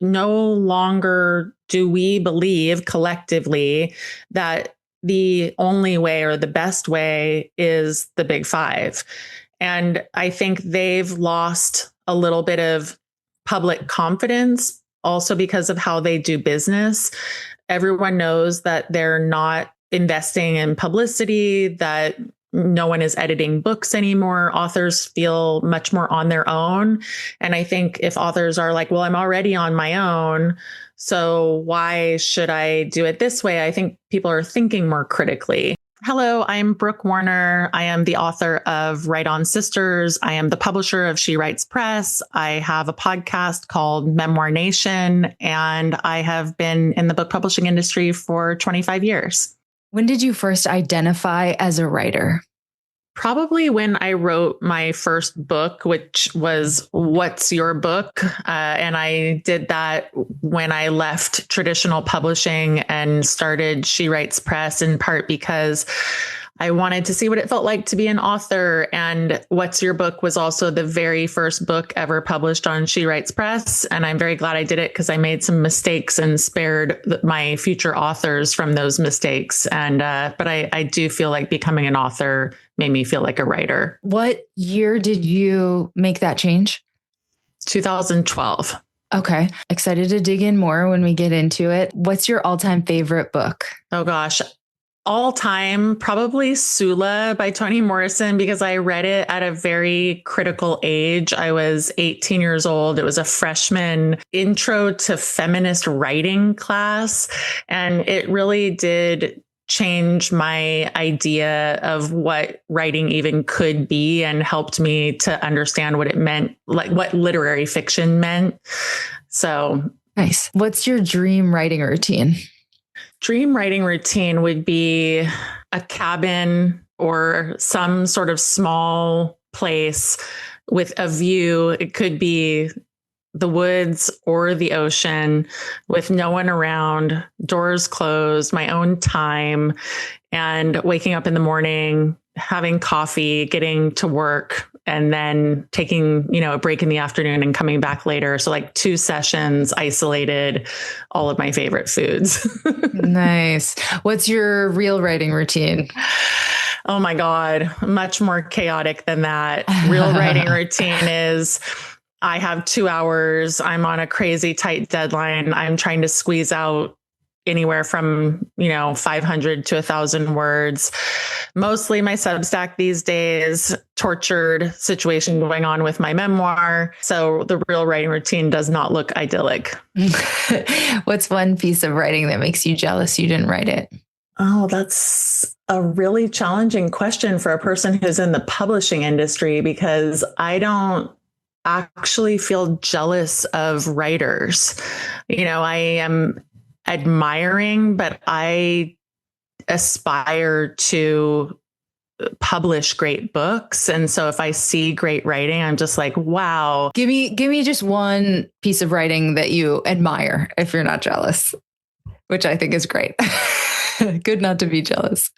no longer do we believe collectively that the only way or the best way is the big five. And I think they've lost a little bit of public confidence also because of how they do business. Everyone knows that they're not investing in publicity, that no one is editing books anymore. Authors feel much more on their own. And I think if authors are like, well, I'm already on my own, so why should I do it this way? I think people are thinking more critically. Hello, I'm Brooke Warner. I am the author of Write On Sisters. I am the publisher of She Writes Press. I have a podcast called Memoir Nation, and I have been in the book publishing industry for 25 years. When did you first identify as a writer? Probably when I wrote my first book, which was What's Your Book? And I did that when I left traditional publishing and started She Writes Press, in part because I wanted to see what it felt like to be an author. And What's Your Book was also the very first book ever published on She Writes Press. And I'm very glad I did it because I made some mistakes and spared my future authors from those mistakes. And but I do feel like becoming an author made me feel like a writer. What year did you make that change? 2012. Okay. Excited to dig in more when we get into it. What's your all-time favorite book? Oh, gosh. All time, probably Sula by Toni Morrison, because I read it at a very critical age. I was 18 years old. It was a freshman intro to feminist writing class. And it really did change my idea of what writing even could be and helped me to understand what it meant, like what literary fiction meant. So nice. What's your dream writing routine? Dream writing routine would be a cabin or some sort of small place with a view. It could be the woods or the ocean with no one around, doors closed, my own time, and waking up in the morning, having coffee, getting to work, and then taking, a break in the afternoon and coming back later. So like 2 sessions, isolated, all of my favorite foods. Nice. What's your real writing routine? Oh my God, much more chaotic than that. Real writing routine is I have 2 hours. I'm on a crazy tight deadline. I'm trying to squeeze out anywhere from, 500 to 1,000 words. Mostly my Substack these days, tortured situation going on with my memoir. So the real writing routine does not look idyllic. What's one piece of writing that makes you jealous you didn't write it? Oh, that's a really challenging question for a person who's in the publishing industry, because I don't actually feel jealous of writers. I am admiring, but I aspire to publish great books. And so if I see great writing, I'm just like, wow. Give me just one piece of writing that you admire if you're not jealous, which I think is great. Good not to be jealous.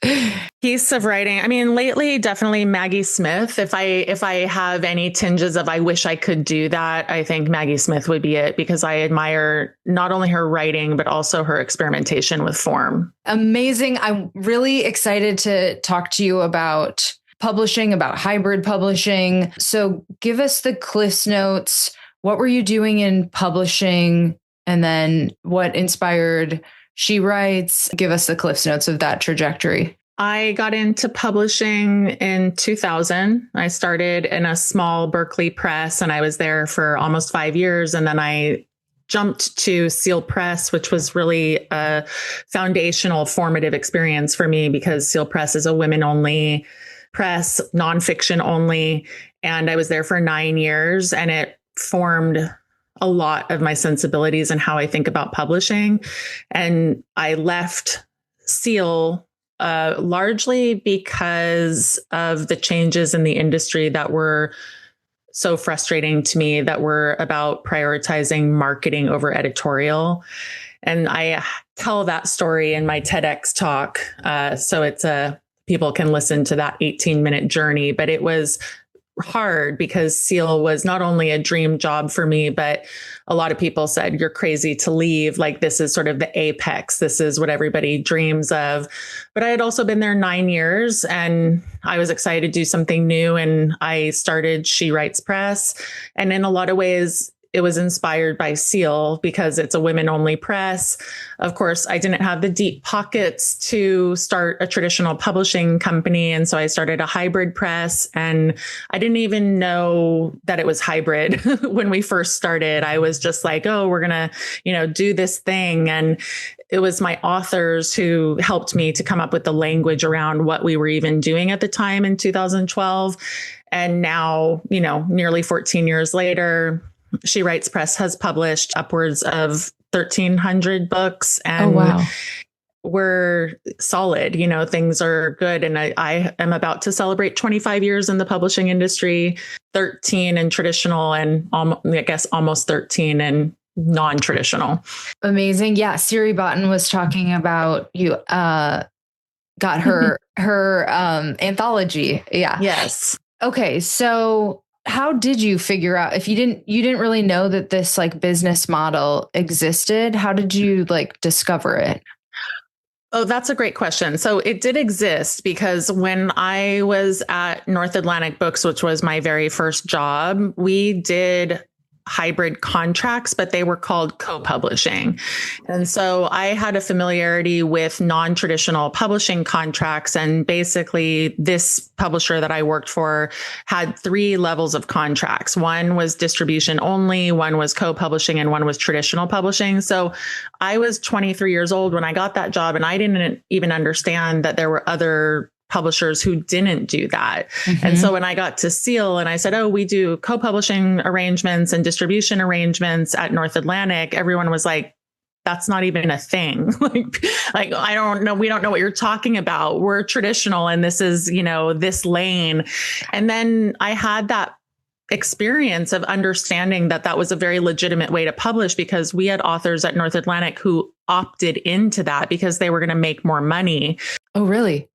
Piece of writing. I mean, lately, definitely Maggie Smith. If I have any tinges of I wish I could do that, I think Maggie Smith would be it, because I admire not only her writing, but also her experimentation with form. Amazing. I'm really excited to talk to you about publishing, about hybrid publishing. So give us the Cliffs Notes. What were you doing in publishing? And then what inspired She Writes? Give us the Cliffs Notes of that trajectory. I got into publishing in 2000. I started in a small Berkeley press, and I was there for almost 5 years. And then I jumped to Seal Press, which was really a foundational, formative experience for me, because Seal Press is a women-only press, nonfiction only. And I was there for 9 years, and it formed a lot of my sensibilities and how I think about publishing. And I left Seal largely because of the changes in the industry that were so frustrating to me, that were about prioritizing marketing over editorial. And I tell that story in my TEDx talk. So people can listen to that 18-minute journey. But it was hard because Seal was not only a dream job for me, but a lot of people said, you're crazy to leave. Like, this is sort of the apex. This is what everybody dreams of. But I had also been there 9 years and I was excited to do something new. And I started She Writes Press. And in a lot of ways, it was inspired by Seal because it's a women-only press. Of course, I didn't have the deep pockets to start a traditional publishing company. And so I started a hybrid press. And I didn't even know that it was hybrid when we first started. I was just like, oh, we're going to, do this thing. And it was my authors who helped me to come up with the language around what we were even doing at the time in 2012. And now, nearly 14 years later, She Writes Press has published upwards of 1,300 books. And oh, wow. We're solid, things are good. And I am about to celebrate 25 years in the publishing industry, 13 in traditional and almost 13 in non-traditional. Amazing. Yeah. Siri Botten was talking about you got her anthology. Yeah. Yes. Okay. So how did you figure out, if you didn't really know that this like business model existed, how did you like discover it? Oh, that's a great question. So it did exist because when I was at North Atlantic Books, which was my very first job, we did hybrid contracts, but they were called co-publishing. And so I had a familiarity with non-traditional publishing contracts. And basically this publisher that I worked for had 3 levels of contracts. One was distribution only, one was co-publishing, and one was traditional publishing. So I was 23 years old when I got that job, and I didn't even understand that there were other publishers who didn't do that. Mm-hmm. And so when I got to Seal and I said, oh, we do co-publishing arrangements and distribution arrangements at North Atlantic, everyone was like, that's not even a thing. like, I don't know. We don't know what you're talking about. We're traditional and this is, this lane. And then I had that experience of understanding that that was a very legitimate way to publish because we had authors at North Atlantic who opted into that because they were going to make more money. Oh, really?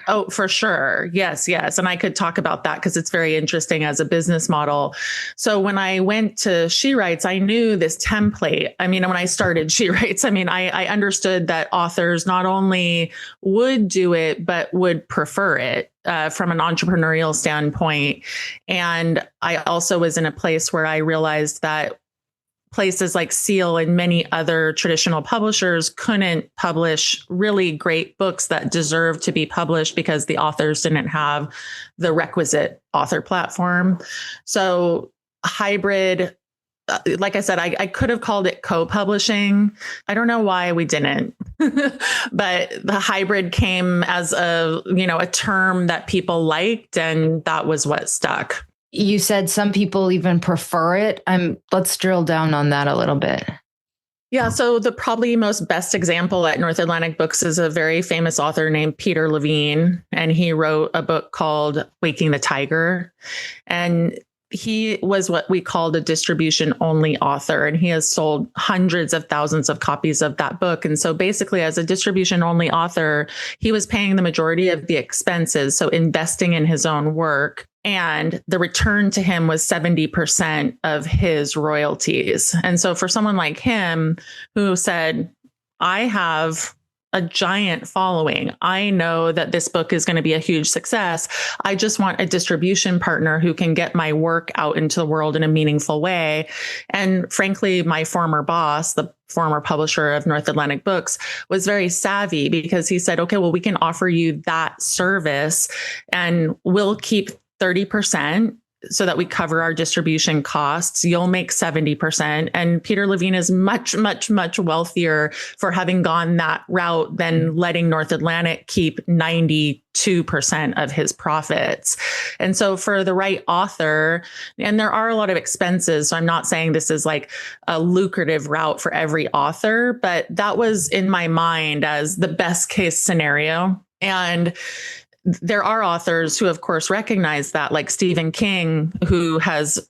Oh, for sure. Yes. And I could talk about that because it's very interesting as a business model. So when I went to She Writes, I knew this template. I mean, when I started She Writes, I understood that authors not only would do it, but would prefer it from an entrepreneurial standpoint. And I also was in a place where I realized that places like Seal and many other traditional publishers couldn't publish really great books that deserved to be published because the authors didn't have the requisite author platform. So hybrid, like I said, I could have called it co-publishing. I don't know why we didn't, but the hybrid came as a term that people liked, and that was what stuck. You said some people even prefer it. Let's drill down on that a little bit. Yeah. So the probably most best example at North Atlantic Books is a very famous author named Peter Levine. And he wrote a book called Waking the Tiger. And he was what we called a distribution only author, and he has sold hundreds of thousands of copies of that book. And so basically, as a distribution only author, he was paying the majority of the expenses, so investing in his own work. And the return to him was 70% of his royalties. And so for someone like him who said, I have a giant following, I know that this book is going to be a huge success, I just want a distribution partner who can get my work out into the world in a meaningful way. And frankly, my former boss, the former publisher of North Atlantic Books, was very savvy because he said, okay, well, we can offer you that service and we'll keep 30% so that we cover our distribution costs. You'll make 70%. And Peter Levine is much, much, much wealthier for having gone that route than letting North Atlantic keep 92% of his profits. And so for the right author, and there are a lot of expenses, so I'm not saying this is like a lucrative route for every author, but that was in my mind as the best case scenario. And there are authors who, of course, recognize that, like Stephen King, who has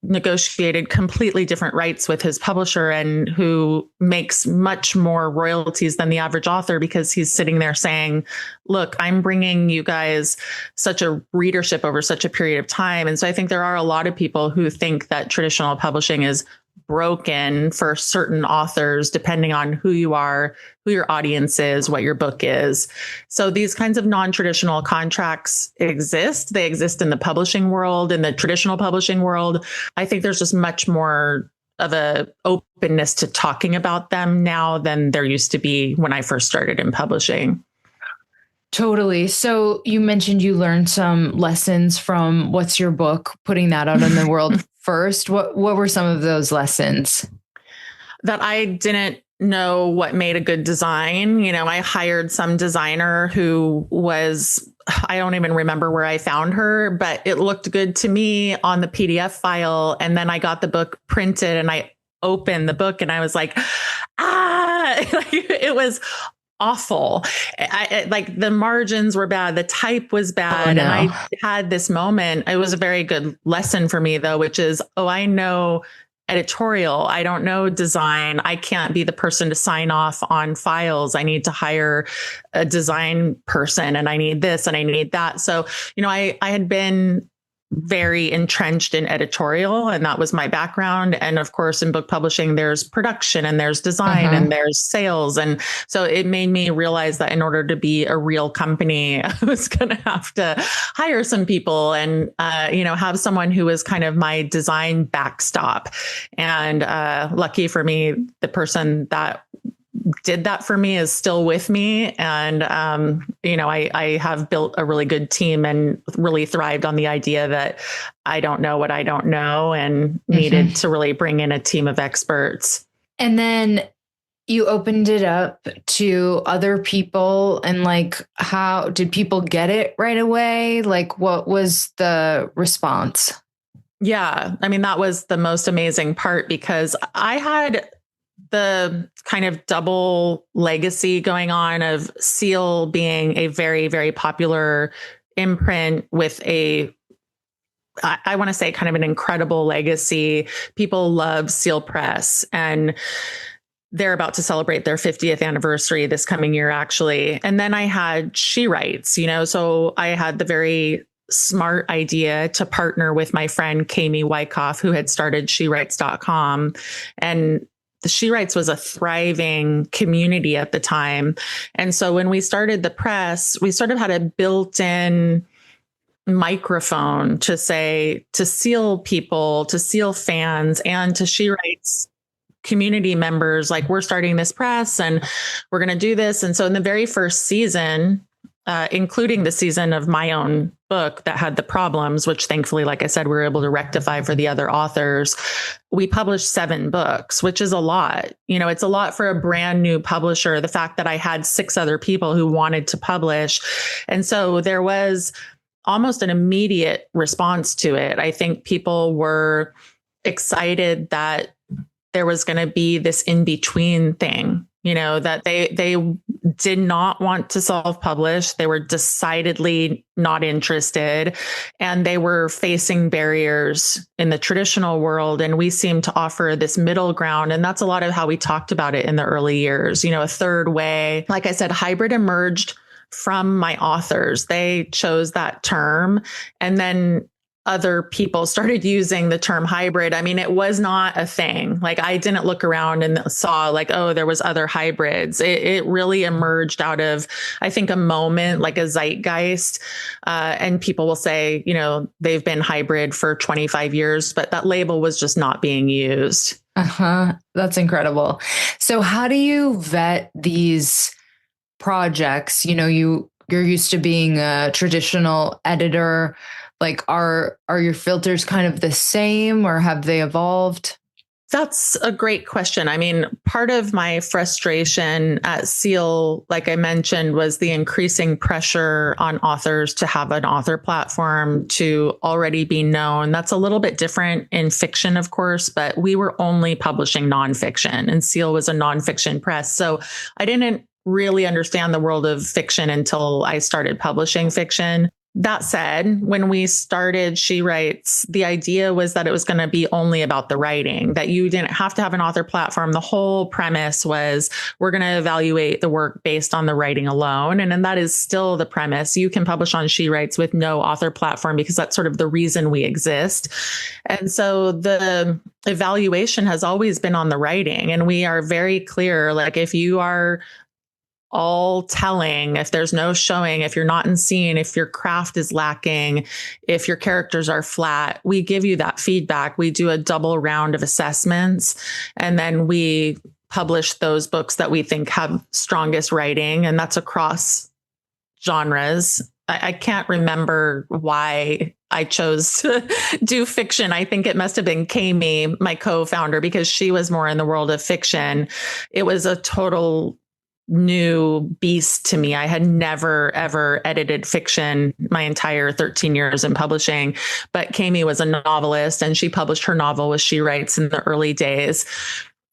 negotiated completely different rights with his publisher and who makes much more royalties than the average author because he's sitting there saying, look, I'm bringing you guys such a readership over such a period of time. And so I think there are a lot of people who think that traditional publishing is broken for certain authors, depending on who you are, who your audience is, what your book is. So these kinds of non-traditional contracts exist. They exist in the publishing world, in the traditional publishing world. I think there's just much more of a openness to talking about them now than there used to be when I first started in publishing. Totally. So you mentioned you learned some lessons from What's Your Book, putting that out in the world first. What were some of those lessons? That I didn't know what made a good design. I hired some designer who was, I don't even remember where I found her, but it looked good to me on the PDF file. And then I got the book printed and I opened the book and I was like, it was awful. Like the margins were bad. The type was bad. Oh, no. And I had this moment. It was a very good lesson for me though, which is, I know editorial. I don't know design. I can't be the person to sign off on files. I need to hire a design person and I need this and I need that. So, I had been very entrenched in editorial and that was my background. And of course, in book publishing, there's production and there's design and there's sales. And so it made me realize that in order to be a real company, I was going to have to hire some people and, have someone who was kind of my design backstop. And lucky for me, the person that did that for me is still with me. And, I have built a really good team and really thrived on the idea that I don't know what I don't know and needed to really bring in a team of experts. And then you opened it up to other people and how did people get it right away? What was the response? Yeah. That was the most amazing part because I had the kind of double legacy going on of Seal being a very, very popular imprint with I want to say kind of an incredible legacy. People love Seal Press and they're about to celebrate their 50th anniversary this coming year, actually. And then I had She Writes, so I had the very smart idea to partner with my friend, Kami Wyckoff, who had started SheWrites.com. And the She Writes was a thriving community at the time. And so when we started the press, we sort of had a built-in microphone to say to Seal people, to Seal fans, and to She Writes community members, we're starting this press and we're going to do this. And so in the very first season, including the season of my own book that had the problems, which thankfully, like I said, we were able to rectify for the other authors. We published 7 books, which is a lot. It's a lot for a brand new publisher. The fact that I had 6 other people who wanted to publish. And so there was almost an immediate response to it. I think people were excited that there was going to be this in-between thing. That they did not want to self-publish. They were decidedly not interested and they were facing barriers in the traditional world. And we seemed to offer this middle ground. And that's a lot of how we talked about it in the early years, a third way. Like I said, hybrid emerged from my authors. They chose that term. And then other people started using the term hybrid. It was not a thing. I didn't look around and saw there was other hybrids. It really emerged out of, I think, a moment, a zeitgeist. And people will say, they've been hybrid for 25 years, but that label was just not being used. That's incredible. So how do you vet these projects? You're used to being a traditional editor. Are your filters kind of the same or have they evolved? That's a great question. Part of my frustration at Seal, like I mentioned, was the increasing pressure on authors to have an author platform, to already be known. That's a little bit different in fiction, of course, but we were only publishing nonfiction and Seal was a nonfiction press. So I didn't really understand the world of fiction until I started publishing fiction. That said, when we started She Writes, the idea was that it was going to be only about the writing, that you didn't have to have an author platform. The whole premise was we're going to evaluate the work based on the writing alone. And that is still the premise. You can publish on She Writes with no author platform because that's sort of the reason we exist. And so the evaluation has always been on the writing. And we are very clear, like if you are all telling, if there's no showing, if you're not in scene, if your craft is lacking, if your characters are flat, we give you that feedback. We do a double round of assessments, and then we publish those books that we think have strongest writing, and that's across genres. I can't remember why I chose to do fiction. I think it must have been Kami, my co-founder, because she was more in the world of fiction. It was a total new beast to me. I had never, ever edited fiction my entire 13 years in publishing, but Kami was a novelist and she published her novel with She Writes in the early days.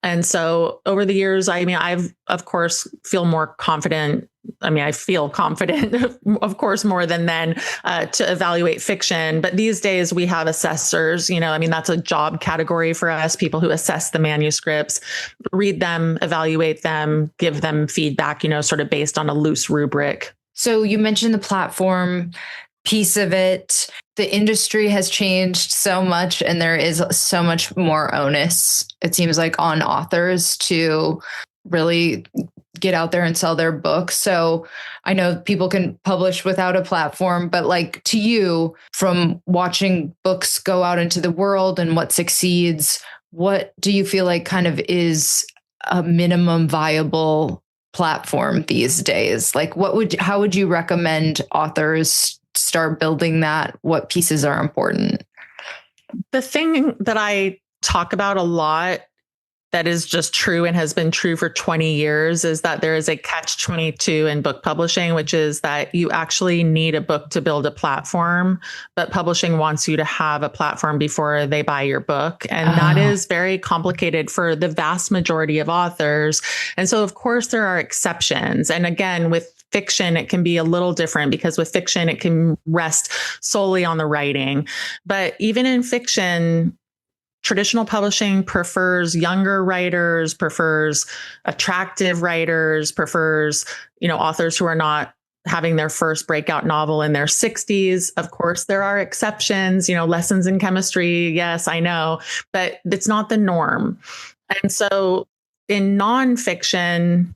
And so over the years, I've, of course, feel more confident. I feel confident, of course, more than then to evaluate fiction. But these days we have assessors, that's a job category for us, people who assess the manuscripts, read them, evaluate them, give them feedback, sort of based on a loose rubric. So you mentioned the platform piece of it. The industry has changed so much, and there is so much more onus, it seems like, on authors to really get out there and sell their books. So I know people can publish without a platform, but like to you, from watching books go out into the world and what succeeds, what do you feel like kind of is a minimum viable platform these days? Like how would you recommend authors start building that? What pieces are important? The thing that I talk about a lot that is just true and has been true for 20 years is that there is a catch-22 in book publishing, which is that you actually need a book to build a platform, but publishing wants you to have a platform before they buy your book. And that is very complicated for the vast majority of authors. And so, of course, there are exceptions. And again, with fiction, it can be a little different because with fiction, it can rest solely on the writing. But even in fiction, traditional publishing prefers younger writers, prefers attractive writers, prefers, authors who are not having their first breakout novel in their 60s. Of course, there are exceptions, lessons in chemistry. Yes, I know, but it's not the norm. And so in nonfiction,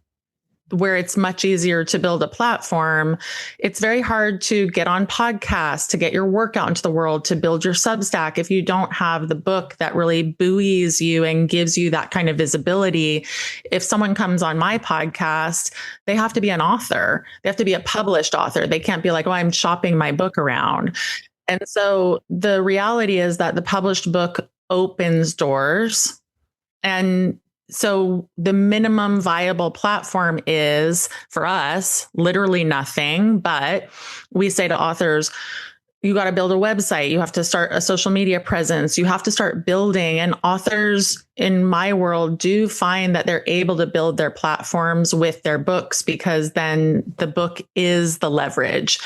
where it's much easier to build a platform, it's very hard to get on podcasts, to get your work out into the world, to build your Substack if you don't have the book that really buoys you and gives you that kind of visibility. If someone comes on my podcast, they have to be an author. They have to be a published author. They can't be like, oh, I'm shopping my book around. And so the reality is that the published book opens doors. And so the minimum viable platform is, for us, literally nothing. But we say to authors, you got to build a website. You have to start a social media presence. You have to start building. And authors in my world do find that they're able to build their platforms with their books, because then the book is the leverage.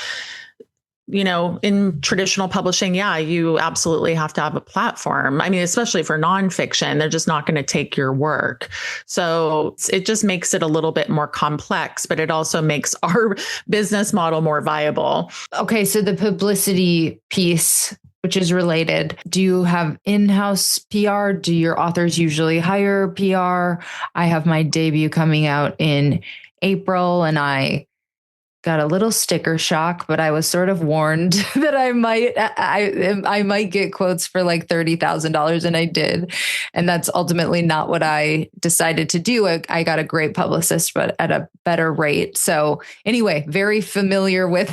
In traditional publishing, you absolutely have to have a platform. Especially for nonfiction, they're just not going to take your work. So it just makes it a little bit more complex, but it also makes our business model more viable. Okay, so the publicity piece, which is related, do you have in-house PR? Do your authors usually hire PR? I have my debut coming out in April, and I got a little sticker shock, but I was sort of warned that I might get quotes for like $30,000, and I did. And that's ultimately not what I decided to do. I got a great publicist, but at a better rate. So anyway, very familiar with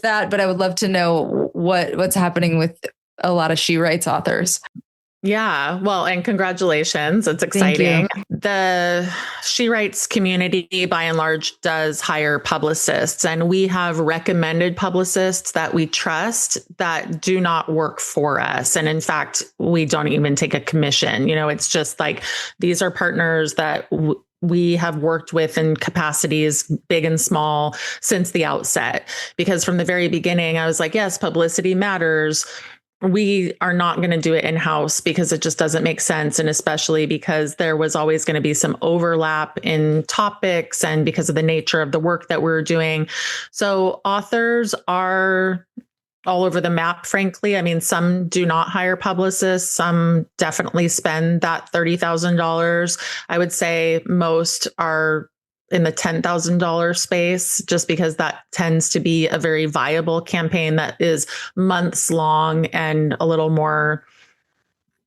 that, but I would love to know what's happening with a lot of She Writes authors. Yeah. Well, and congratulations. It's exciting. The She Writes community, by and large, does hire publicists, and we have recommended publicists that we trust that do not work for us. And in fact, we don't even take a commission. It's just like, these are partners that we have worked with in capacities big and small since the outset. Because from the very beginning, I was like, yes, publicity matters. We are not going to do it in-house because it just doesn't make sense. And especially because there was always going to be some overlap in topics and because of the nature of the work that we're doing. So authors are all over the map, frankly. I mean, some do not hire publicists. Some definitely spend that $30,000. I would say most are in the $10,000 space, just because that tends to be a very viable campaign that is months long and a little more,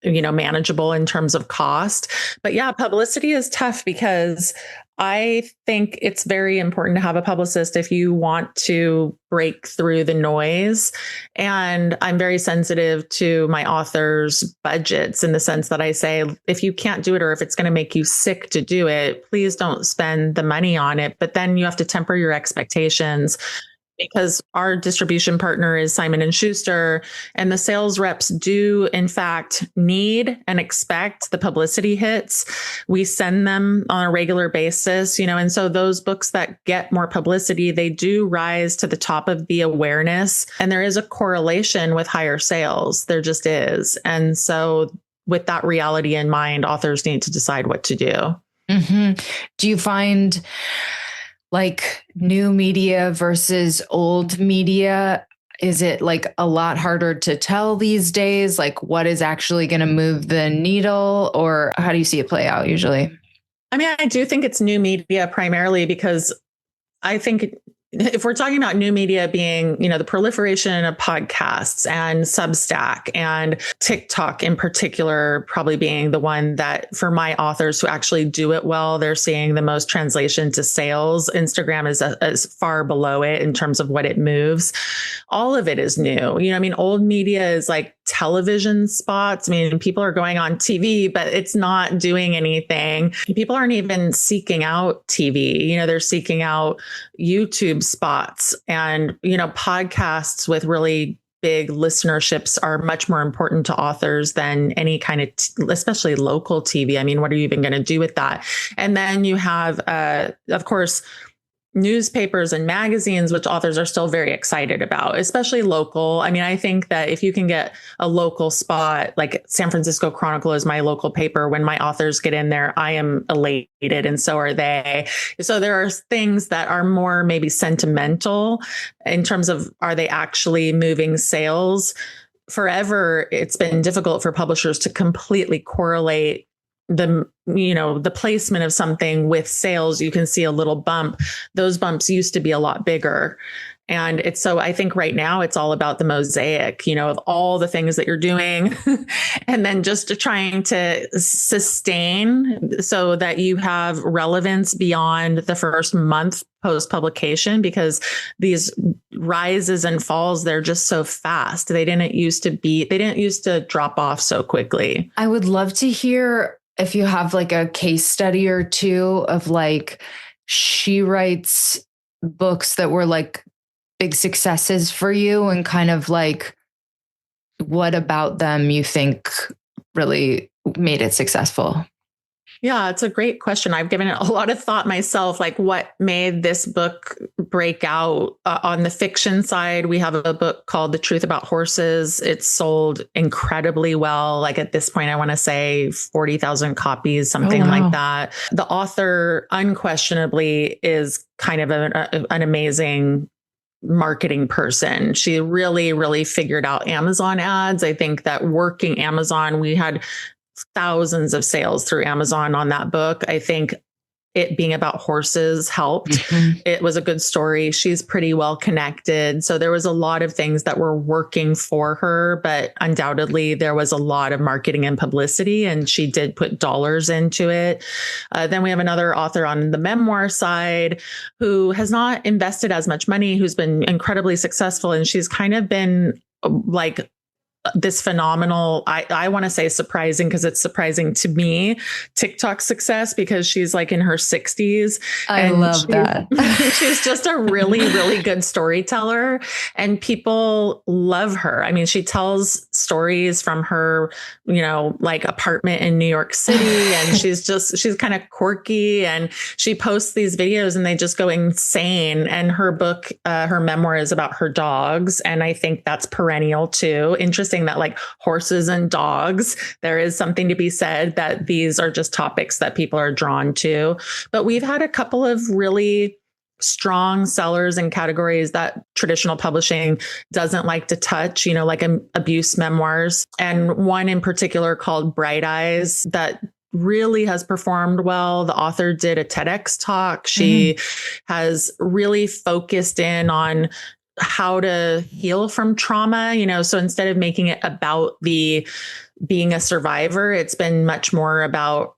manageable in terms of cost. But yeah, publicity is tough because I think it's very important to have a publicist if you want to break through the noise. And I'm very sensitive to my authors' budgets in the sense that I say, if you can't do it or if it's going to make you sick to do it, please don't spend the money on it. But then you have to temper your expectations, because our distribution partner is Simon and Schuster, and the sales reps do in fact need and expect the publicity hits. We send them on a regular basis, and so those books that get more publicity, they do rise to the top of the awareness, and there is a correlation with higher sales. There just is. And so with that reality in mind, authors need to decide what to do. Mm-hmm. Do you find like new media versus old media? Is it like a lot harder to tell these days? Like what is actually going to move the needle, or how do you see it play out usually? I mean, I do think it's new media primarily because I think if we're talking about new media being, the proliferation of podcasts and Substack and TikTok in particular, probably being the one that for my authors who actually do it well, they're seeing the most translation to sales. Instagram is far below it in terms of what it moves. All of it is new. Old media is like television spots. I mean, people are going on TV, but it's not doing anything. People aren't even seeking out TV. They're seeking out YouTube spots, and, podcasts with really big listenerships are much more important to authors than any kind of, especially local TV. I mean, what are you even going to do with that? And then you have, of course, newspapers and magazines, which authors are still very excited about, especially local. I mean, I think that if you can get a local spot, like San Francisco Chronicle is my local paper, when my authors get in there, I am elated, and so are they. So there are things that are more maybe sentimental in terms of, are they actually moving sales? Forever, it's been difficult for publishers to completely correlate the placement of something with sales. You can see a little bump. Those bumps used to be a lot bigger. And I think right now it's all about the mosaic, of all the things that you're doing and then just trying to sustain so that you have relevance beyond the first month post publication, because these rises and falls, they're just so fast. They didn't used to drop off so quickly. I would love to hear if you have like a case study or two of like, she writes books that were like big successes for you, and kind of like what about them you think really made it successful? Yeah, it's a great question. I've given it a lot of thought myself, like what made this book break out. On the fiction side, we have a book called The Truth About Horses. It's sold incredibly well. Like at this point, I want to say 40,000 copies, something like that. The author unquestionably is kind of an amazing marketing person. She really, really figured out Amazon ads. I think that working Amazon, we had thousands of sales through Amazon on that book. I think it being about horses helped. Mm-hmm. It was a good story. She's pretty well connected. So there was a lot of things that were working for her, but undoubtedly there was a lot of marketing and publicity, and she did put dollars into it. Then we have another author on the memoir side who has not invested as much money, who's been incredibly successful. And she's kind of been like this phenomenal, I want to say surprising because it's surprising to me, TikTok success, because she's like in her 60s I and love that. she's just a really, really good storyteller and people love her. I mean, she tells stories from her, like apartment in New York City, and she's kind of quirky and she posts these videos and they just go insane. And her book, her memoir is about her dogs. And I think that's perennial too. Interesting that like horses and dogs, there is something to be said that these are just topics that people are drawn to. But we've had a couple of really strong sellers in categories that traditional publishing doesn't like to touch, like abuse memoirs. And one in particular called Bright Eyes that really has performed well. The author did a TEDx talk. She has really focused in on how to heal from trauma, so instead of making it about being a survivor, it's been much more about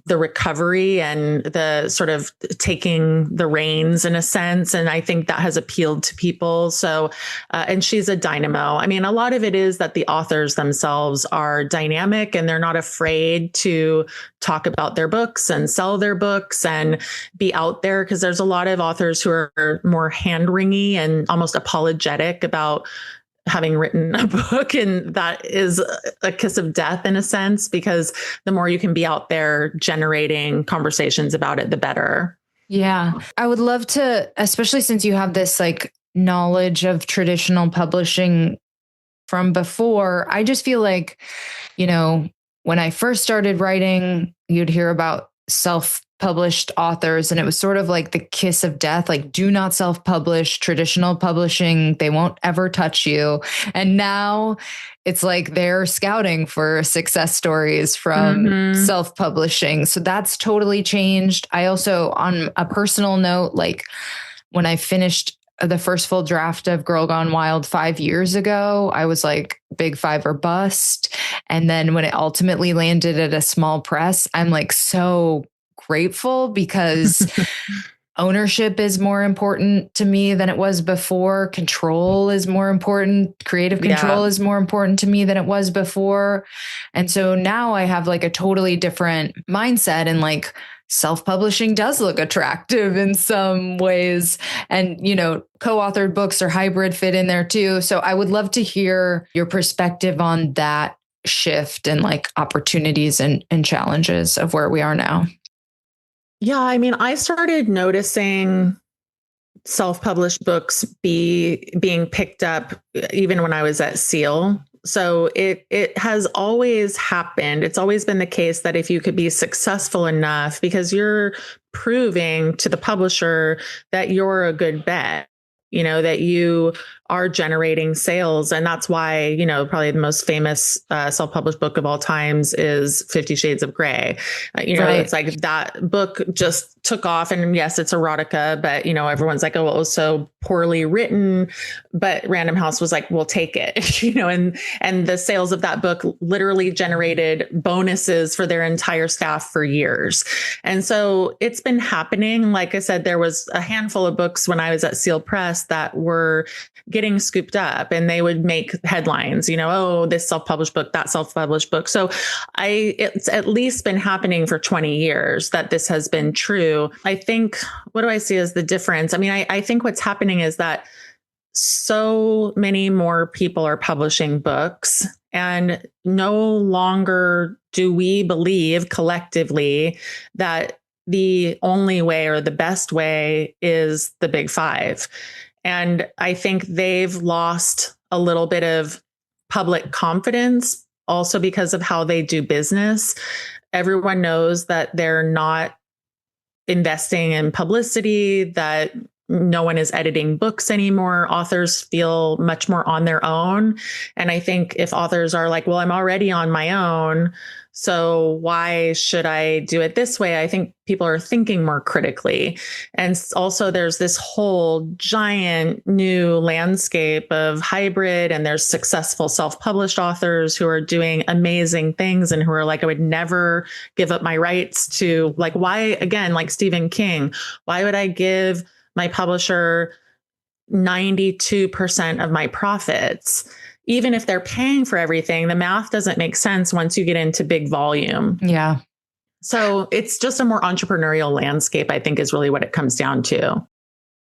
the recovery and the sort of taking the reins in a sense. And I think that has appealed to people. So, and she's a dynamo. I mean, a lot of it is that the authors themselves are dynamic and they're not afraid to talk about their books and sell their books and be out there. Because there's a lot of authors who are more hand-wringy and almost apologetic about having written a book. And that is a kiss of death in a sense, because the more you can be out there generating conversations about it, the better. Yeah. I would love to, especially since you have this like knowledge of traditional publishing from before. I just feel like, when I first started writing, you'd hear about self-published authors, and it was sort of like the kiss of death, like do not self-publish. Traditional publishing, they won't ever touch you. And now it's like they're scouting for success stories from self-publishing. So that's totally changed. I also, on a personal note, like when I finished the first full draft of Girl Gone Wild 5 years ago, I was like big 5 or bust. And then when it ultimately landed at a small press, I'm like so grateful because ownership is more important to me than it was before. Control is more important. Creative control is more important to me than it was before. And so now I have like a totally different mindset, and like self-publishing does look attractive in some ways. And, co-authored books or hybrid fit in there too. So I would love to hear your perspective on that shift and like opportunities and challenges of where we are now. Yeah. I mean, I started noticing self-published books being picked up even when I was at Seal. So it has always happened. It's always been the case that if you could be successful enough, because you're proving to the publisher that you're a good bet, that you are generating sales. And that's why, probably the most famous self-published book of all times is 50 Shades of Grey. Right. It's like that book just took off. And yes, it's erotica, but, everyone's like, oh, it was so poorly written. But Random House was like, we'll take it, and the sales of that book literally generated bonuses for their entire staff for years. And so it's been happening. Like I said, there was a handful of books when I was at Seal Press that were getting scooped up, and they would make headlines, oh, this self-published book, that self-published book. So it's at least been happening for 20 years that this has been true. I think, what do I see as the difference? I mean, I think what's happening is that so many more people are publishing books, and no longer do we believe collectively that the only way or the best way is the big five. And I think they've lost a little bit of public confidence also because of how they do business. Everyone knows that they're not investing in publicity, that no one is editing books anymore. Authors feel much more on their own. And I think if authors are like, well, I'm already on my own, so why should I do it this way? I think people are thinking more critically. And also there's this whole giant new landscape of hybrid, and there's successful self-published authors who are doing amazing things and who are like, I would never give up my rights to, like, why, again, like Stephen King, why would I give my publisher 92% of my profits? even if they're paying for everything, the math doesn't make sense once you get into big volume. Yeah. So it's just a more entrepreneurial landscape, I think, is really what it comes down to.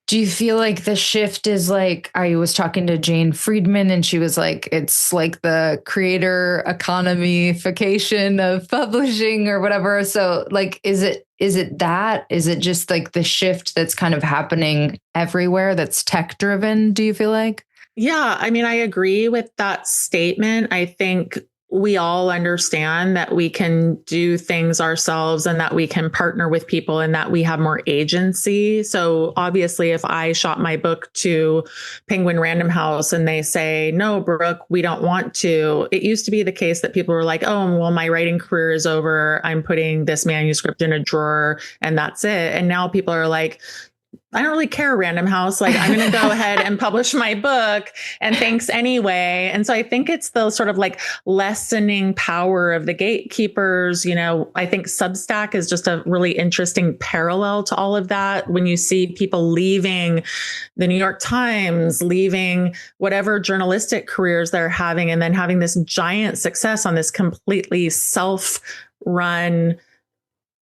Do you feel like the shift is like, I was talking to Jane Friedman and she was like, it's like the creator economyfication of publishing or whatever. So like, is it that? Is it just like the shift that's kind of happening everywhere that's tech driven? Do you feel like? Yeah, I mean, I agree with that statement. I think we all understand that we can do things ourselves and that we can partner with people and that we have more agency. So obviously, if I shop my book to Penguin Random House and they say, no, Brooke, we don't want to. It used to be the case that people were like, oh, well, my writing career is over. I'm putting this manuscript in a drawer and that's it. And now people are like, I don't really care, Random House. Like, I'm going to go ahead and publish my book and thanks anyway. And so I think it's the sort of like lessening power of the gatekeepers. You know, I think Substack is just a really interesting parallel to all of that. When you see people leaving the New York Times, leaving whatever journalistic careers they're having, and then having this giant success on this completely self-run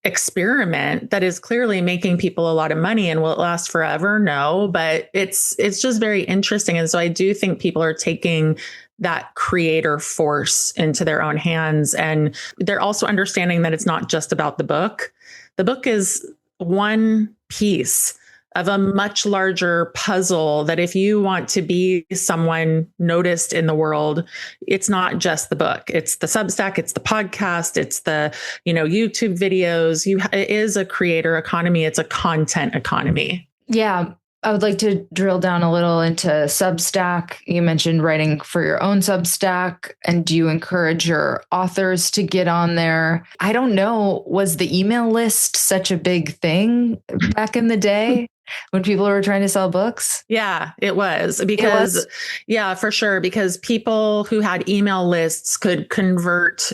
experiment that is clearly making people a lot of money. And will it last forever? No, but it's just very interesting. And so I do think people are taking that creator force into their own hands. And they're also understanding that it's not just about the book. The book is one piece of a much larger puzzle that if you want to be someone noticed in the world, it's not just the book. It's the Substack, it's the podcast, it's the, YouTube videos. It is a creator economy. It's a content economy. Yeah. I would like to drill down a little into Substack. You mentioned writing for your own Substack, and do you encourage your authors to get on there? I don't know. Was the email list such a big thing back in the day when people were trying to sell books? Yeah, it was because, yeah, for sure. Because people who had email lists could convert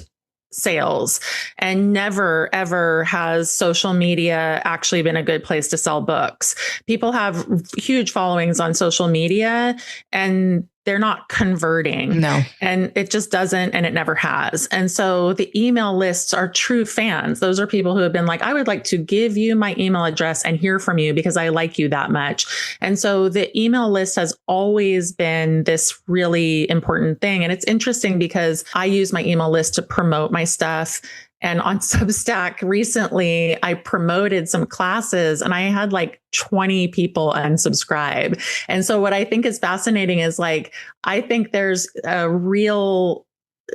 sales, and never, ever has social media actually been a good place to sell books. People have huge followings on social media and they're not converting. No. And it just doesn't, and it never has. And so the email lists are true fans. Those are people who have been like, I would like to give you my email address and hear from you because I like you that much. And so the email list has always been this really important thing. And it's interesting because I use my email list to promote my stuff. And on Substack recently, I promoted some classes and I had like 20 people unsubscribe. And so what I think is fascinating is like, I think there's a real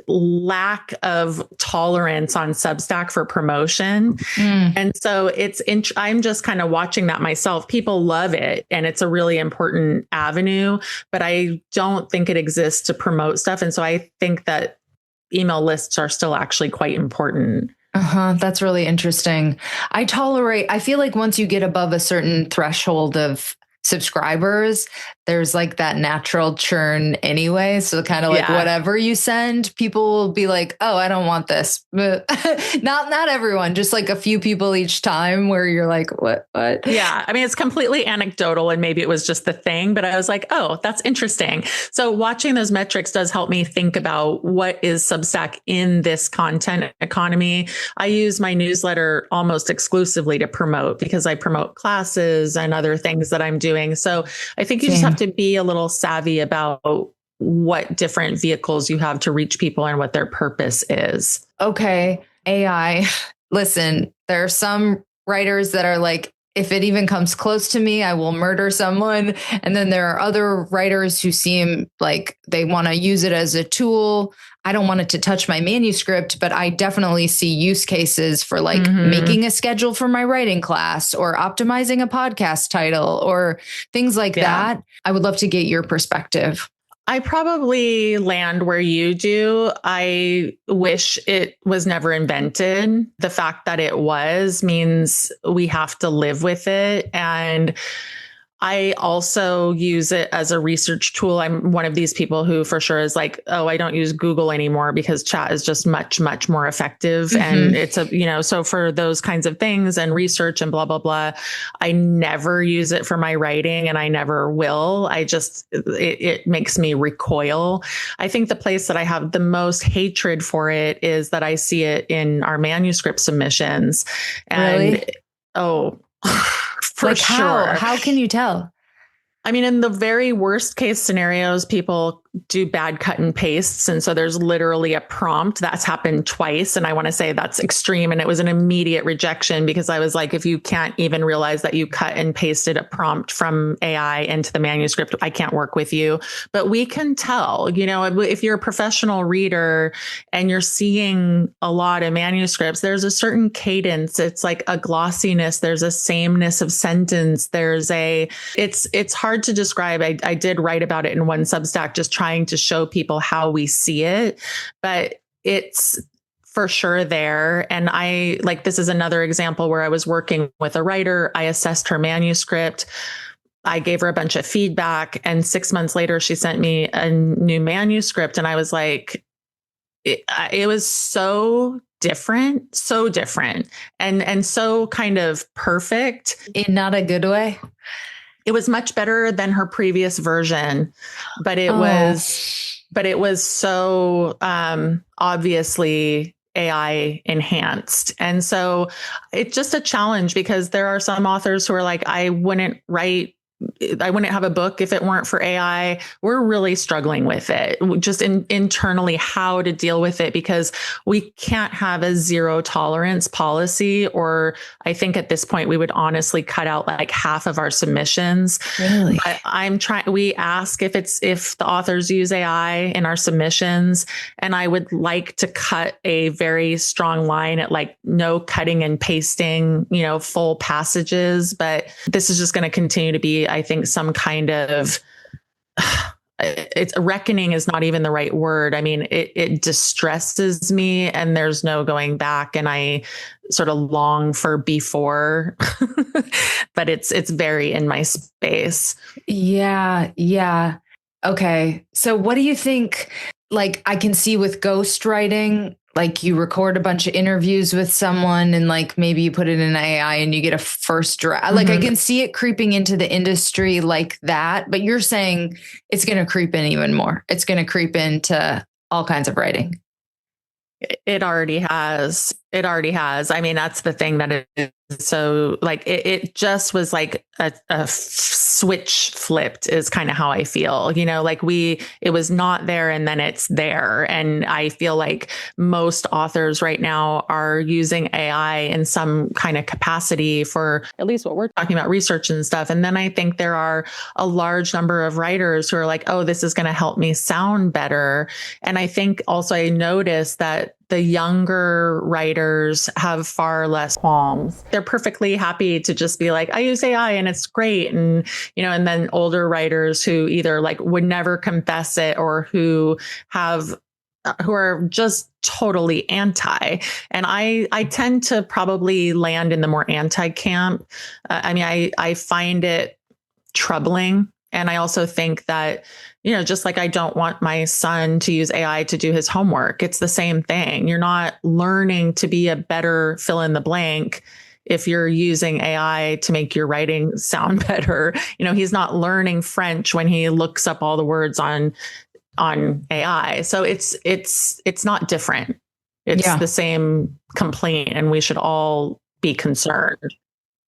lack of tolerance on Substack for promotion. And so I'm just kind of watching that myself. People love it and it's a really important avenue, but I don't think it exists to promote stuff. And so I think that email lists are still actually quite important. That's really interesting. I feel like once you get above a certain threshold of subscribers, there's like that natural churn anyway. So kind of like whatever you send, people will be like, oh, I don't want this. But not everyone, just like a few people each time where you're like, what? Yeah. I mean, it's completely anecdotal and maybe it was just the thing, but I was like, oh, that's interesting. So watching those metrics does help me think about what is Substack in this content economy. I use my newsletter almost exclusively to promote because I promote classes and other things that I'm doing. So I think you just have to be a little savvy about what different vehicles you have to reach people and what their purpose is. Okay. AI. Listen, there are some writers that are like, if it even comes close to me, I will murder someone. And then there are other writers who seem like they want to use it as a tool. I don't want it to touch my manuscript, but I definitely see use cases for like making a schedule for my writing class or optimizing a podcast title or things like that. I would love to get your perspective. I probably land where you do. I wish it was never invented. The fact that it was means we have to live with it. And I also use it as a research tool. I'm one of these people who for sure is like, oh, I don't use Google anymore because chat is just much, much more effective. And it's so for those kinds of things and research and blah, blah, blah, I never use it for my writing and I never will. It makes me recoil. I think the place that I have the most hatred for it is that I see it in our manuscript submissions. And Really? oh, for Like sure. How can you tell? I mean, in the very worst case scenarios, people do bad cut and pastes. And so there's literally a prompt that's happened twice. And I want to say that's extreme. And it was an immediate rejection because I was like, if you can't even realize that you cut and pasted a prompt from AI into the manuscript, I can't work with you. But we can tell, if you're a professional reader and you're seeing a lot of manuscripts, there's a certain cadence. It's like a glossiness. There's a sameness of sentence. It's hard to describe. I did write about it in one Substack, just trying to show people how we see it, but it's for sure there. And this is another example where I was working with a writer. I assessed her manuscript. I gave her a bunch of feedback, and 6 months later, she sent me a new manuscript. And I was like, it was so different, and so kind of perfect. In not a good way. It was much better than her previous version, but it was so obviously AI enhanced. And so it's just a challenge because there are some authors who are like, I wouldn't have a book if it weren't for AI. We're really struggling with it, just internally, how to deal with it, because we can't have a zero tolerance policy, or I think at this point we would honestly cut out like half of our submissions. Really? But we ask if the authors use AI in our submissions, and I would like to cut a very strong line at like no cutting and pasting, full passages. But this is just going to continue to be, I think, some kind of reckoning is not even the right word. I mean, it distresses me, and there's no going back. And I sort of long for before, but it's very in my space. Yeah. Yeah. Okay. So what do you think? Like, I can see with ghostwriting, like you record a bunch of interviews with someone and like maybe you put it in AI and you get a first draft. Mm-hmm. Like I can see it creeping into the industry like that, but you're saying it's going to creep in even more. It's going to creep into all kinds of writing. It already has. I mean, that's the thing that it is. So like, it just was like a switch flipped is kind of how I feel, like it was not there and then it's there. And I feel like most authors right now are using AI in some kind of capacity for at least what we're talking about, research and stuff. And then I think there are a large number of writers who are like, oh, this is going to help me sound better. And I think also I noticed that the younger writers have far less qualms. They're perfectly happy to just be like, I use AI and it's great. And, and then older writers who either like would never confess it or who are just totally anti. And I tend to probably land in the more anti camp. I find it troubling. And I also think that, just like I don't want my son to use AI to do his homework, it's the same thing. You're not learning to be a better fill in the blank if you're using AI to make your writing sound better. He's not learning French when he looks up all the words on AI. So it's not different. It's the same complaint, and we should all be concerned.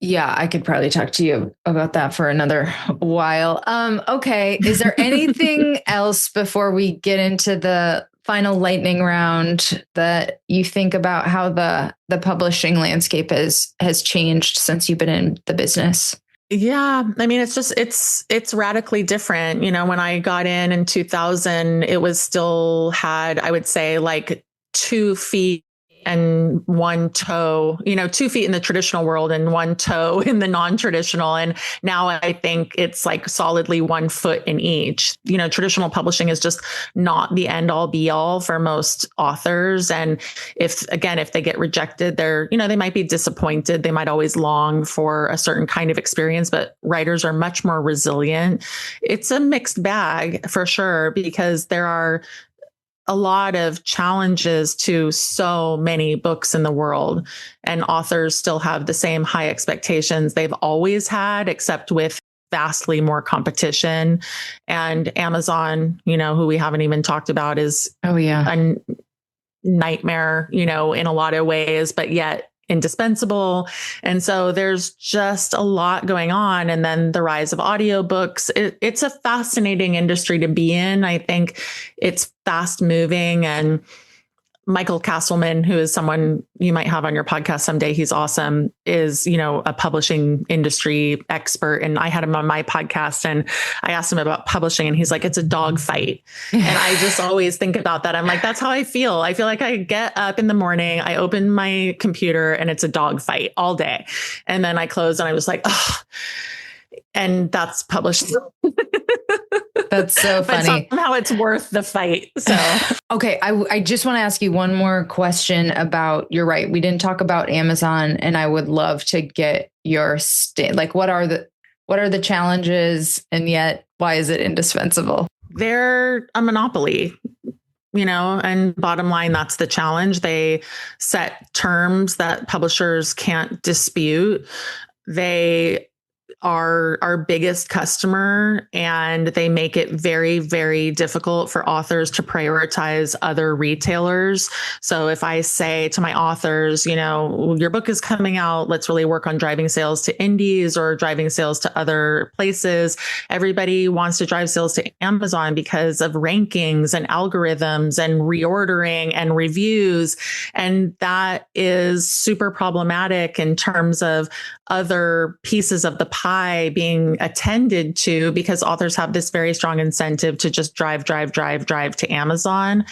Yeah, I could probably talk to you about that for another while. Okay. Is there anything else before we get into the final lightning round that you think about how the publishing landscape has changed since you've been in the business? Yeah. I mean, it's radically different. When I got in 2000, it was still had, I would say, like 2 feet and one toe, 2 feet in the traditional world and one toe in the non-traditional. And now I think it's like solidly 1 foot in each. Traditional publishing is just not the end all be all for most authors. And if they get rejected, they might be disappointed. They might always long for a certain kind of experience, but writers are much more resilient. It's a mixed bag for sure, because there are a lot of challenges to so many books in the world, and authors still have the same high expectations they've always had, except with vastly more competition. And Amazon, who we haven't even talked about, is a nightmare, in a lot of ways, but yet indispensable. And so there's just a lot going on. And then the rise of audiobooks. It's a fascinating industry to be in. I think it's fast moving. And Michael Castleman, who is someone you might have on your podcast someday, he's awesome, is, a publishing industry expert. And I had him on my podcast and I asked him about publishing and he's like, it's a dog fight. And I just always think about that. I'm like, that's how I feel. I feel like I get up in the morning, I open my computer and it's a dog fight all day. And then I close and I was like, oh, and that's published. That's so funny. But somehow it's worth the fight. So, okay. I just want to ask you one more question about, you're right. We didn't talk about Amazon, and I would love to get your what are the challenges, and yet why is it indispensable? They're a monopoly, and bottom line, that's the challenge. They set terms that publishers can't dispute. They are our biggest customer, and they make it very, very difficult for authors to prioritize other retailers. So if I say to my authors, your book is coming out, let's really work on driving sales to indies or driving sales to other places. Everybody wants to drive sales to Amazon because of rankings and algorithms and reordering and reviews. And that is super problematic in terms of other pieces of the pie being attended to, because authors have this very strong incentive to just drive to Amazon.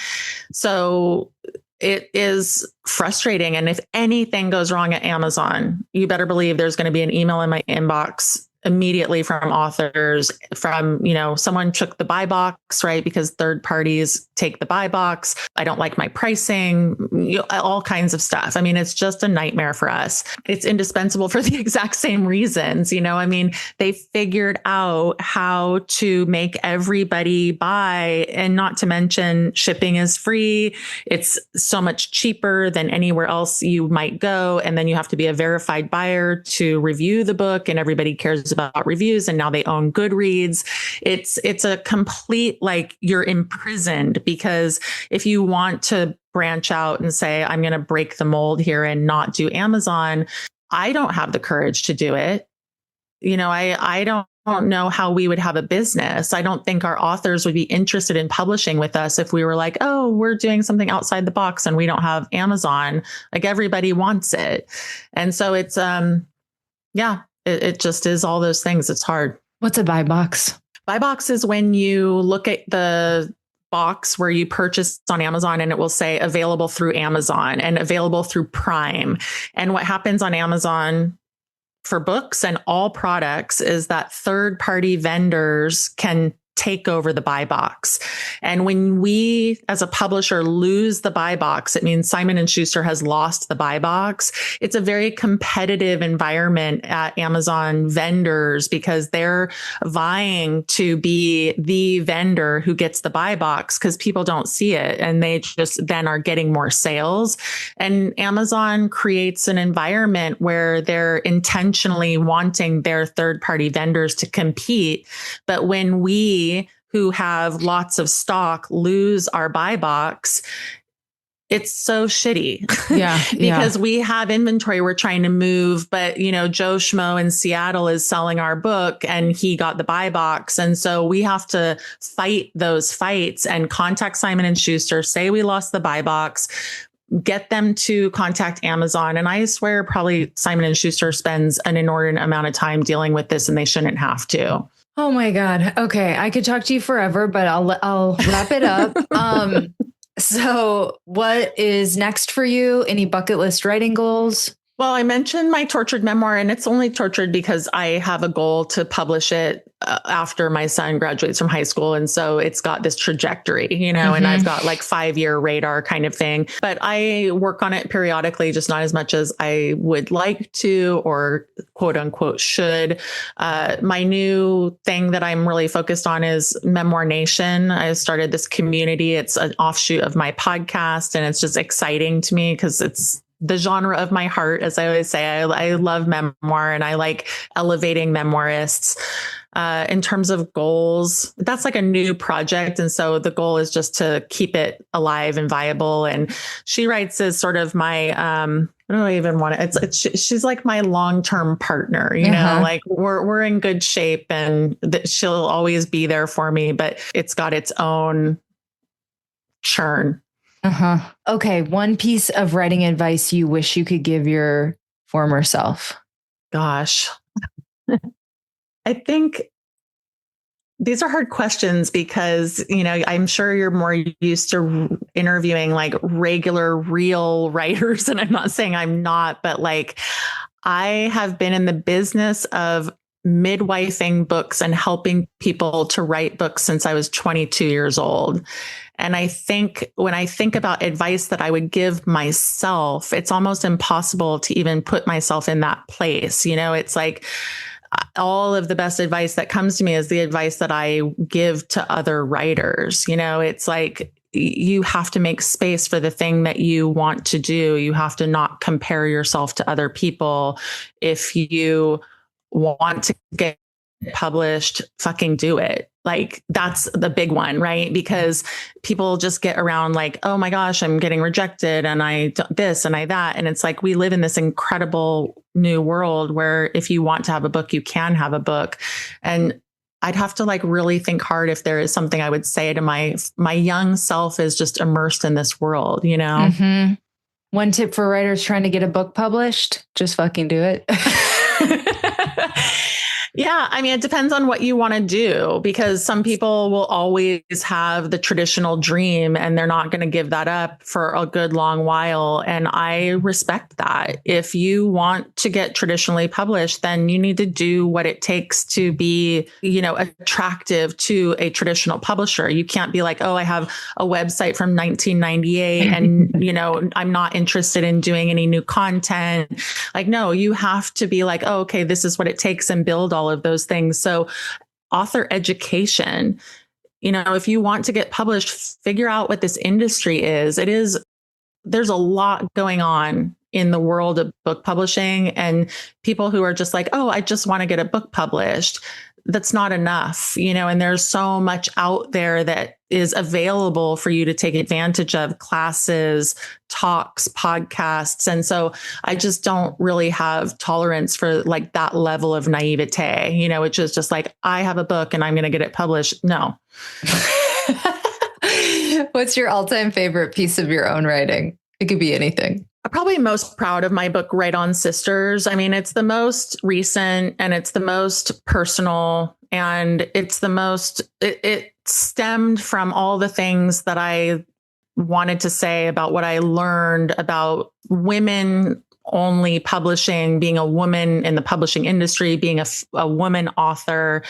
So it is frustrating. And if anything goes wrong at Amazon, you better believe there's going to be an email in my inbox immediately from authors, from, someone took the buy box, right? Because third parties take the buy box. I don't like my pricing, all kinds of stuff. I mean, it's just a nightmare for us. It's indispensable for the exact same reasons. They figured out how to make everybody buy, and not to mention shipping is free. It's so much cheaper than anywhere else you might go. And then you have to be a verified buyer to review the book, and everybody cares about reviews, and now they own Goodreads. It's a complete, you're imprisoned, because if you want to branch out and say, I'm going to break the mold here and not do Amazon, I don't have the courage to do it. I don't know how we would have a business. I don't think our authors would be interested in publishing with us if we were like, oh, we're doing something outside the box and we don't have Amazon. Like, everybody wants it. And so it's, it just is all those things. It's hard. What's a buy box? Buy box is when you look at the box where you purchase on Amazon and it will say available through Amazon and available through Prime. And what happens on Amazon for books and all products is that third-party vendors can take over the buy box. And when we as a publisher lose the buy box, it means Simon & Schuster has lost the buy box. It's a very competitive environment at Amazon vendors, because they're vying to be the vendor who gets the buy box, because people don't see it and they just then are getting more sales. And Amazon creates an environment where they're intentionally wanting their third-party vendors to compete. But when we who have lots of stock lose our buy box, it's so shitty. Yeah. Because we have inventory we're trying to move, but Joe Schmo in Seattle is selling our book and he got the buy box. And so we have to fight those fights and contact Simon & Schuster, say we lost the buy box, get them to contact Amazon. And I swear probably Simon & Schuster spends an inordinate amount of time dealing with this, and they shouldn't have to. Oh my God. Okay. I could talk to you forever, but I'll wrap it up. So what is next for you? Any bucket list writing goals? Well, I mentioned my tortured memoir, and it's only tortured because I have a goal to publish it after my son graduates from high school. And so it's got this trajectory, and I've got like 5-year radar kind of thing. But I work on it periodically, just not as much as I would like to or quote unquote should. My new thing that I'm really focused on is Memoir Nation. I started this community. It's an offshoot of my podcast, and it's just exciting to me because it's the genre of my heart. As I always say, I love memoir and I like elevating memoirists. In terms of goals, that's like a new project. And so the goal is just to keep it alive and viable. And She Writes is sort of my, I don't even want to, she's like my long-term partner, like we're in good shape and she'll always be there for me, but it's got its own churn. Okay. One piece of writing advice you wish you could give your former self. Gosh, I think these are hard questions because, I'm sure you're more used to interviewing like regular, real writers. And I'm not saying I'm not, but like I have been in the business of midwifing books and helping people to write books since I was 22 years old. And I think when I think about advice that I would give myself, it's almost impossible to even put myself in that place. It's like all of the best advice that comes to me is the advice that I give to other writers. It's like you have to make space for the thing that you want to do. You have to not compare yourself to other people. If you want to get published, fucking do it. Like that's the big one, right? Because people just get around like, oh my gosh, I'm getting rejected and I this and I that. And it's like, we live in this incredible new world where if you want to have a book, you can have a book. And I'd have to like really think hard if there is something I would say to my young self is just immersed in this world, One tip for writers trying to get a book published, just fucking do it. Yeah. I mean, it depends on what you want to do because some people will always have the traditional dream and they're not going to give that up for a good long while. And I respect that. If you want to get traditionally published, then you need to do what it takes to be, attractive to a traditional publisher. You can't be like, oh, I have a website from 1998 and, I'm not interested in doing any new content. Like, no, you have to be like, oh, okay, this is what it takes and build all of those things. So author education, if you want to get published, figure out what this industry is. There's a lot going on in the world of book publishing and people who are just like, oh, I just want to get a book published. That's not enough, and there's so much out there that is available for you to take advantage of, classes, talks, podcasts. And so I just don't really have tolerance for like that level of naivete, which is just like, I have a book and I'm going to get it published. No. What's your all-time favorite piece of your own writing? It could be anything. I'm probably most proud of my book, Right On Sisters. I mean, it's the most recent and it's the most personal and it's the most, it stemmed from all the things that I wanted to say about what I learned about women only publishing, being a woman in the publishing industry, being a woman author,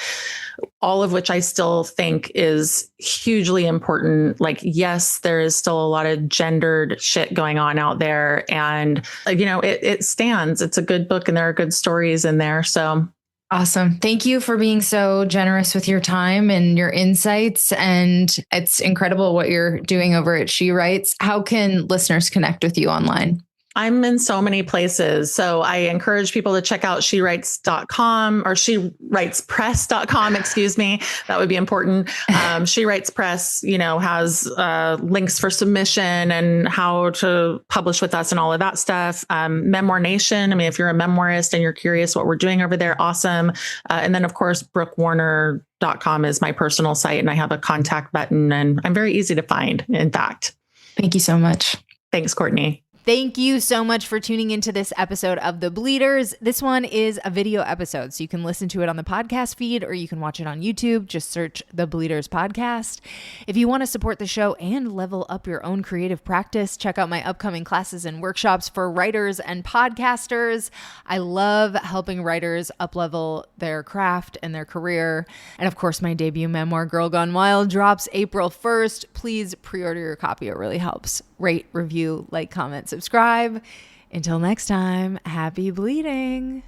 all of which I still think is hugely important. Like, yes, there is still a lot of gendered shit going on out there. And, it stands. It's a good book and there are good stories in there. So awesome. Thank you for being so generous with your time and your insights. And it's incredible what you're doing over at She Writes. How can listeners connect with you online? I'm in so many places. So I encourage people to check out shewrites.com or shewritespress.com, excuse me. That would be important. She Writes Press, has links for submission and how to publish with us and all of that stuff. Memoir Nation. I mean, if you're a memoirist and you're curious what we're doing over there, awesome. And then of course, BrookeWarner.com is my personal site and I have a contact button and I'm very easy to find, in fact. Thank you so much. Thanks, Courtney. Thank you so much for tuning into this episode of The Bleeders. This one is a video episode, so you can listen to it on the podcast feed or you can watch it on YouTube. Just search The Bleeders Podcast. If you want to support the show and level up your own creative practice, check out my upcoming classes and workshops for writers and podcasters. I love helping writers uplevel their craft and their career. And of course, my debut memoir, Girl Gone Wild, drops April 1st. Please pre-order your copy. It really helps. Rate, review, like, comment, subscribe. Until next time, happy bleeding.